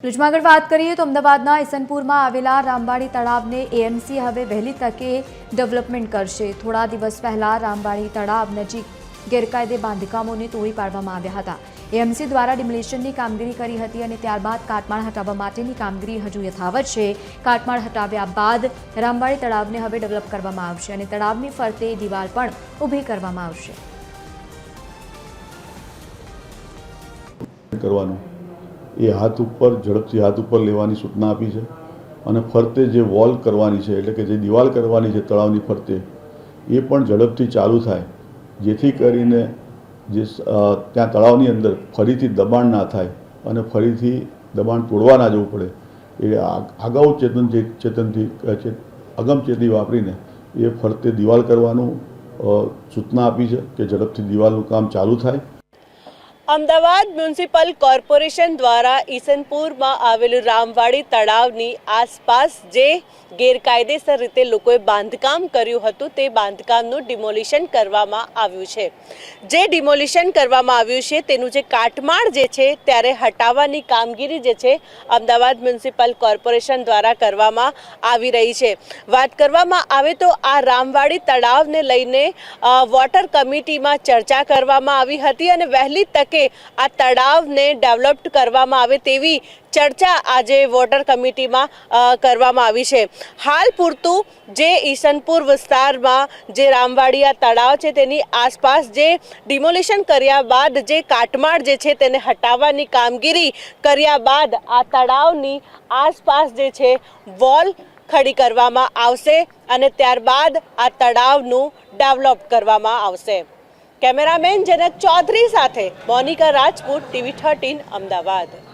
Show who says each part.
Speaker 1: ભુજમાં આગળ વાત કરીએ તો અમદાવાદના ઈસનપુરમાં આવેલા રામવાડી તળાવને એએમસી હવે વહેલી તકે ડેવલપમેન્ટ કરશે। થોડા દિવસ પહેલા રામવાડી તળાવ નજીક ગેરકાયદે બાંધકામોને તોડી પાડવામાં આવ્યા હતા। એએમસી દ્વારા ડિમોલિશનની કામગીરી કરી હતી અને ત્યારબાદ કાટમાળ હટાવવા માટેની કામગીરી હજુ યથાવત છે। કાટમાળ હટાવ્યા બાદ રામવાડી તળાવને હવે ડેવલપ કરવામાં આવશે અને તળાવની ફરતે દિવાલ પણ ઊભી કરવામાં આવશે।
Speaker 2: એ હાથ ઉપર ઝડપથી હાથ ઉપર લેવાની સૂચના આપી છે અને ફરતે જે વોલ કરવાની છે એટલે કે જે દિવાલ કરવાની છે તળાવની ફરતે એ પણ ઝડપથી ચાલુ થાય જેથી કરીને જે ત્યાં તળાવની અંદર ફરીથી દબાણ ના થાય અને ફરીથી દબાણ તોડવા ના જવું પડે એ અગાઉ અગમચેતી વાપરીને એ ફરતે દિવાલ કરવાનું સૂચના આપી છે કે ઝડપથી દિવાલનું કામ ચાલુ થાય।
Speaker 3: અમદાવાદ મ્યુનિસિપલ કોર્પોરેશન દ્વારા ઈસનપુરમાં આવેલું રામવાડી તળાવની આસપાસ જે ગેરકાયદેસર રીતે લોકોએ બાંધકામ કર્યું હતું તે બાંધકામનું ડિમોલિશન કરવામાં આવ્યું છે। જે ડિમોલિશન કરવામાં આવ્યું છે તેનું જે કાટમાળ જે છે ત્યારે હટાવવાની કામગીરી જે છે અમદાવાદ મ્યુનિસિપલ કોર્પોરેશન દ્વારા કરવામાં આવી રહી છે। વાત કરવામાં આવે તો આ રામવાડી તળાવને લઈને વોટર કમિટીમાં ચર્ચા કરવામાં આવી હતી અને વહેલી તકે આ તળાવને ડેવલપ કરવામાં આવે તેવી ચર્ચા આજે વોટર કમિટીમાં કરવામાં આવી છે। હાલ પૂરતું જે ઈસનપુર વિસ્તારમાં જે રામવાડી તળાવ છે તેની આસપાસ જે ડિમોલિશન કર્યા બાદ જે કાટમાળ જે છે તેને હટાવવાની કામગીરી કર્યા બાદ આ તળાવની આસપાસ જે છે વોલ ખડી કરવામાં આવશે અને ત્યારબાદ આ તળાવનું ડેવલપ કરવામાં આવશે। કેમેરામેન જનક ચૌધરી સાથે મોનિકા રાજપૂત, TV13 અમદાવાદ।